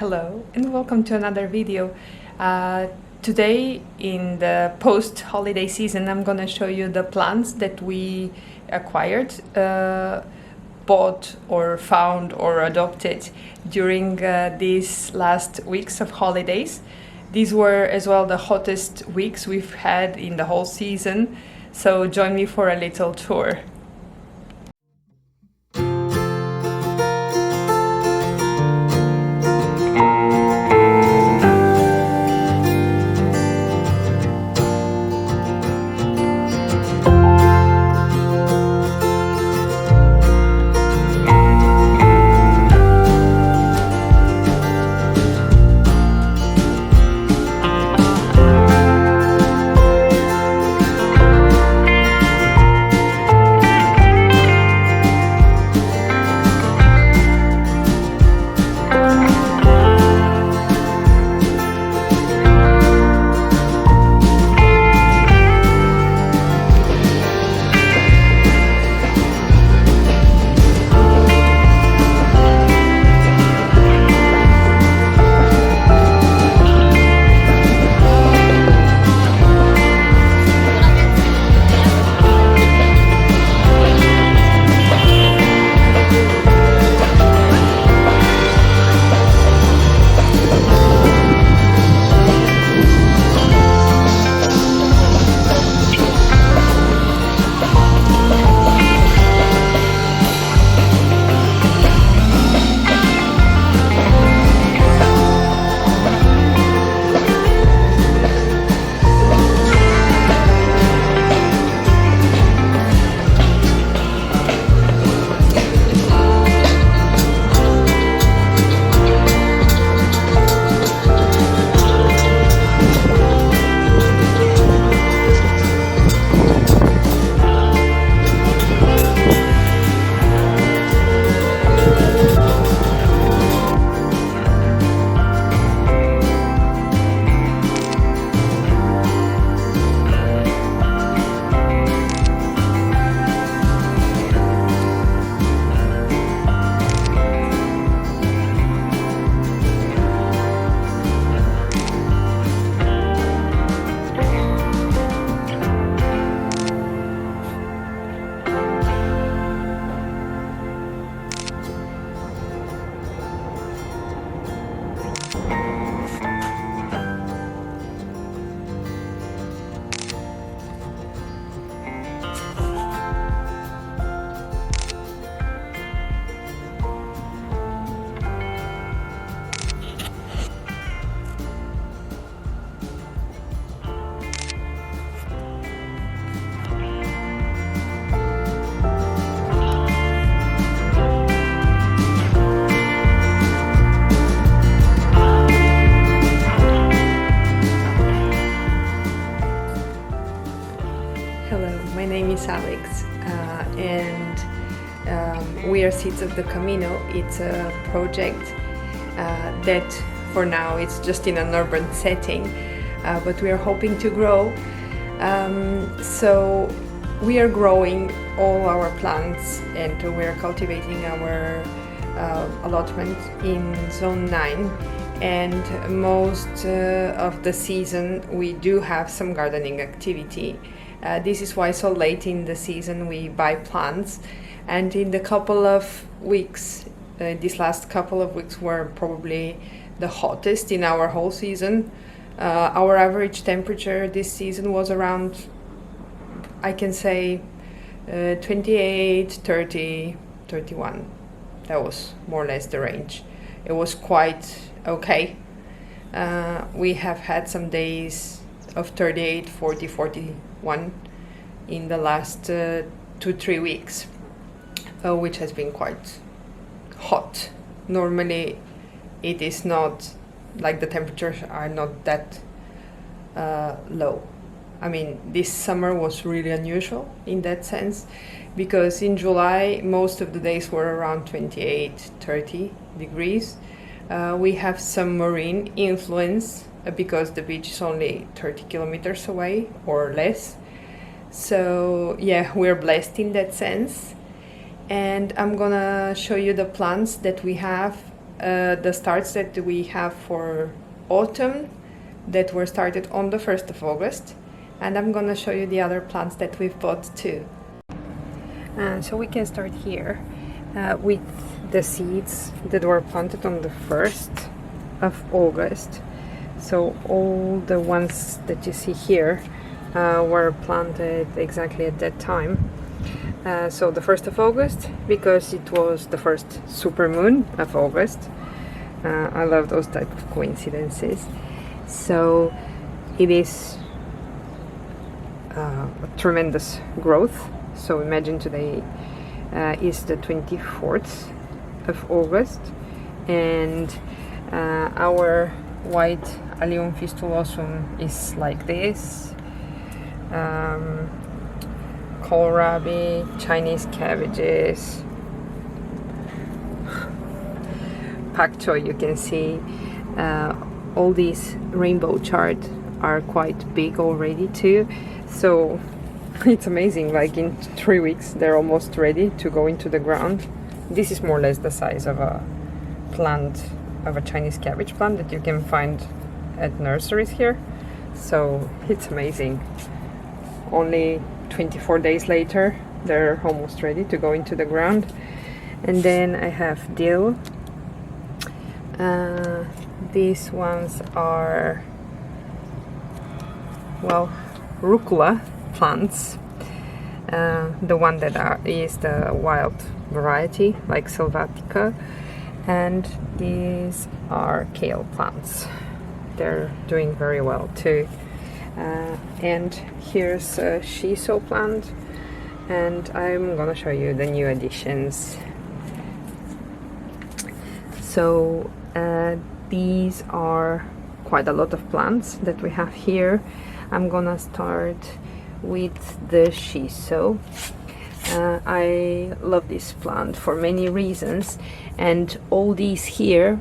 Hello and welcome to another video. Today in the post-holiday season I'm gonna show you the plants that we acquired, bought or found or adopted during these last weeks of holidays. These were as well the hottest weeks we've had in the whole season, so join me for a little tour. Alex, we are Seeds of the Camino. It's a project that for now it's just in an urban setting, but we are hoping to grow. So we are growing all our plants and we are cultivating our allotment in zone 9, and most of the season we do have some gardening activity. This is why so late in the season we buy plants, and in the couple of weeks, these last couple of weeks were probably the hottest in our whole season. Our average temperature this season was around, I can say, 28, 30, 31. That was more or less the range. It was quite okay. We have had some days of 38, 40, 41 in the last 2-3 weeks, which has been quite hot. Normally it is not like the temperatures are not that low. I mean, this summer was really unusual in that sense, because in July most of the days were around 28, 30 degrees. We have some marine influence because the beach is only 30 kilometers away or less. So yeah, we're blessed in that sense. And I'm gonna show you the plants that we have the starts that we have for autumn that were started on the 1st of August, and I'm gonna show you the other plants that we've bought too. So we can start here with the seeds that were planted on the 1st of August. So all the ones that you see here were planted exactly at that time. So the 1st of August, because it was the first supermoon of August. I love those type of coincidences. So it is a tremendous growth. So imagine today is the 24th of August, and our white Allium fistulosum is like this. Kohlrabi, Chinese cabbages, pak choi, you can see all these rainbow chard are quite big already too. So it's amazing, like in 3 weeks they're almost ready to go into the ground. This is more or less the size of a plant, of a Chinese cabbage plant that you can find at nurseries here. So it's amazing. Only 24 days later they're almost ready to go into the ground. And then I have dill. These ones are, well, rucola plants. The one that is the wild variety, like Selvatica, and these are kale plants. They're doing very well too. And here's a Shiso plant, and I'm gonna show you the new additions. So these are quite a lot of plants that we have here. I'm gonna start with the Shiso. I love this plant for many reasons, and all these here,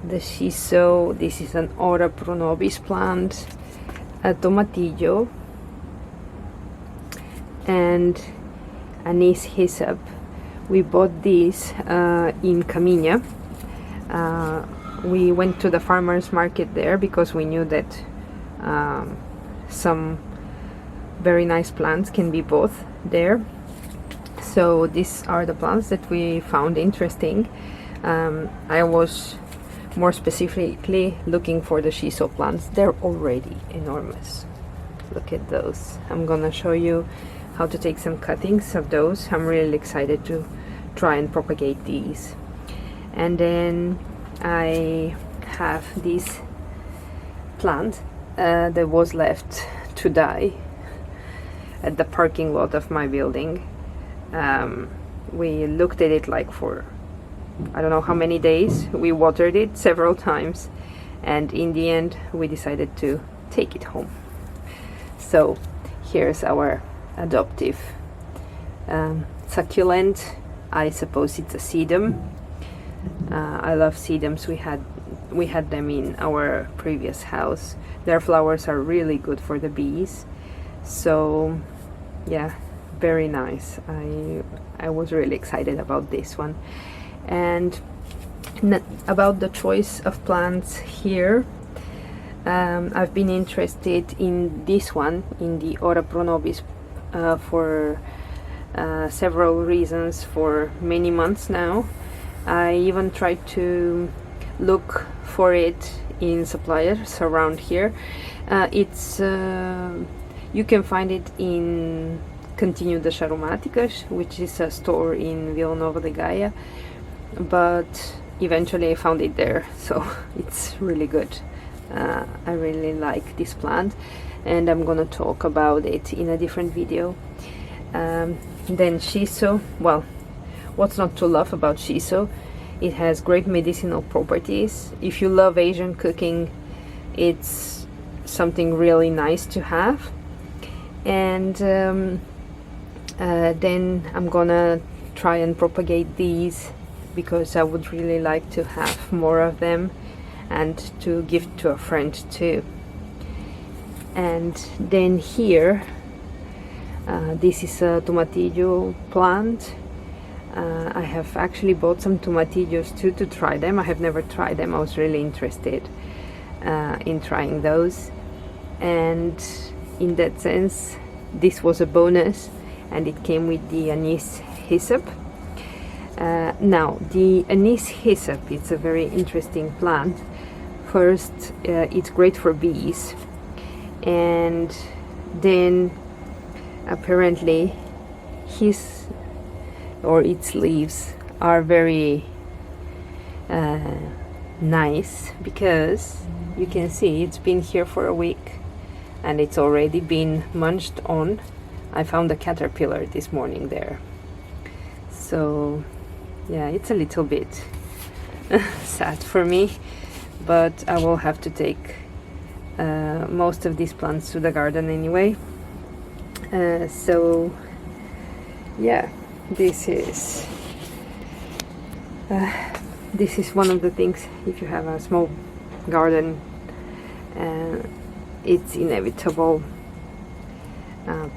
the Shiso, this is an Ora-Pro-Nobis plant, a Tomatillo, and Anise Hyssop. We bought these in Caminha. We went to the farmers market there because we knew that some very nice plants can be bought there. So these are the plants that we found interesting. I was more specifically looking for the Shiso plants. They're already enormous. Look at those. I'm gonna show you how to take some cuttings of those. I'm really excited to try and propagate these. And then I have this plant that was left to die at the parking lot of my building. We looked at it like for I don't know how many days. We watered it several times, and in the end we decided to take it home. So here's our adoptive succulent. I suppose it's a sedum. I love sedums. We had them in our previous house. Their flowers are really good for the bees. So yeah, very nice. I was really excited about this one. And about the choice of plants here, I've been interested in this one, in the Ora-Pro-Nobis, for several reasons for many months now. I even tried to look for it in suppliers around here. You can find it in Cantinho das Aromáticas, which is a store in Vila Nova de Gaia, but eventually I found it there, so it's really good. I really like this plant, and I'm gonna talk about it in a different video. Then Shiso, well, what's not to love about Shiso? It has great medicinal properties. If you love Asian cooking, it's something really nice to have. And then I'm gonna try and propagate these because I would really like to have more of them and to give to a friend too. And then here, this is a Tomatillo plant. I have actually bought some tomatillos too to try them. I have never tried them. I was really interested in trying those, and in that sense this was a bonus, and it came with the anise hyssop. Now the anise hyssop, it's a very interesting plant. First, it's great for bees, and then apparently its leaves are very nice, because you can see it's been here for a week and it's already been munched on. I found a caterpillar this morning there, so yeah, it's a little bit sad for me, but I will have to take most of these plants to the garden anyway. So yeah, this is one of the things. If you have a small garden, it's inevitable.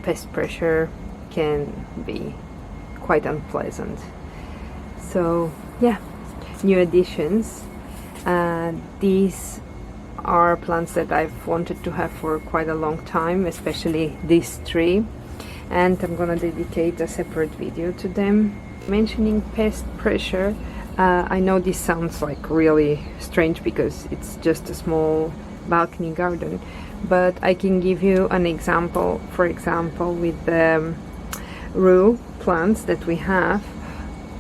Pest pressure can be quite unpleasant. So yeah, new additions. These are plants that I've wanted to have for quite a long time, especially this tree, and I'm gonna dedicate a separate video to them. Mentioning pest pressure, I know this sounds like really strange because it's just a small balcony garden, but I can give you an example. For example, with the rue plants that we have,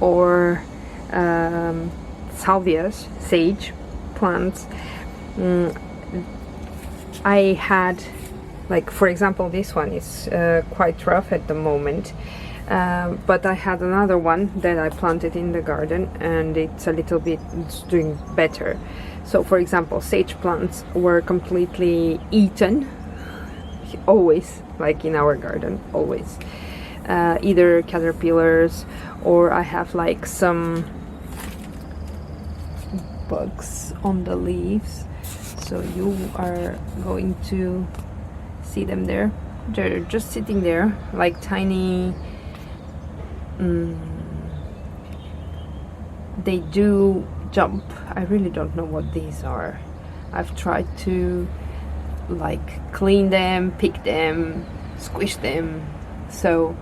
or salvias, sage plants. I had, like, for example, this one is quite rough at the moment, but I had another one that I planted in the garden and it's doing better. So for example, sage plants were completely eaten, always, like in our garden, always. Either caterpillars, or I have like some bugs on the leaves. So you are going to see them there. They're just sitting there like tiny. They do jump. I really don't know what these are. I've tried to like clean them, pick them, squish them. So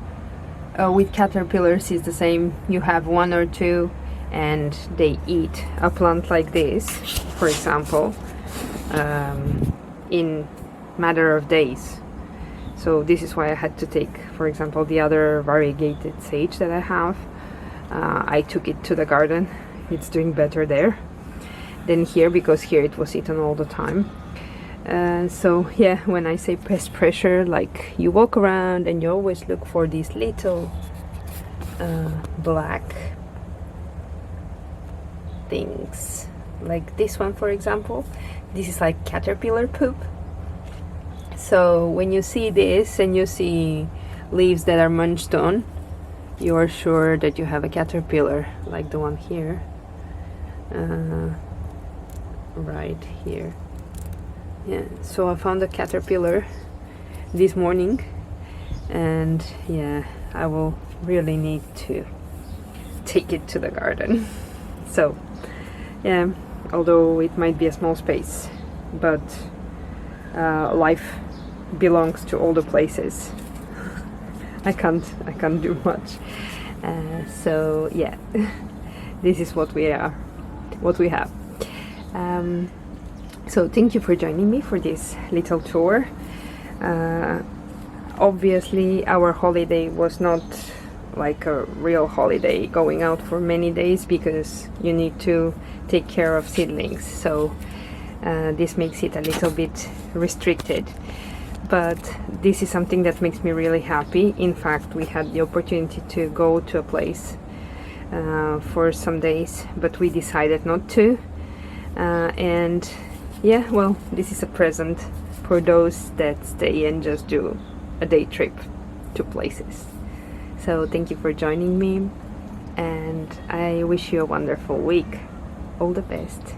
with caterpillars it's the same. You have one or two and they eat a plant like this, for example, in matter of days. So this is why I had to take, for example, the other variegated sage that I have. I took it to the garden. It's doing better there than here, because here it was eaten all the time. So yeah, when I say pest pressure, like, you walk around and you always look for these little black things, like this one, for example. This is like caterpillar poop. So when you see this and you see leaves that are munched on, you are sure that you have a caterpillar, like the one here, right here. Yeah, so I found a caterpillar this morning, and yeah, I will really need to take it to the garden. So yeah, although it might be a small space, but life belongs to all the places. I can't do much. So yeah, this is what we have. So thank you for joining me for this little tour. Obviously our holiday was not like a real holiday, going out for many days, because you need to take care of seedlings. So this makes it a little bit restricted, but this is something that makes me really happy. In fact, we had the opportunity to go to a place for some days, but we decided not to, and yeah, well, this is a present for those that stay and just do a day trip to places. So thank you for joining me, and I wish you a wonderful week. All the best.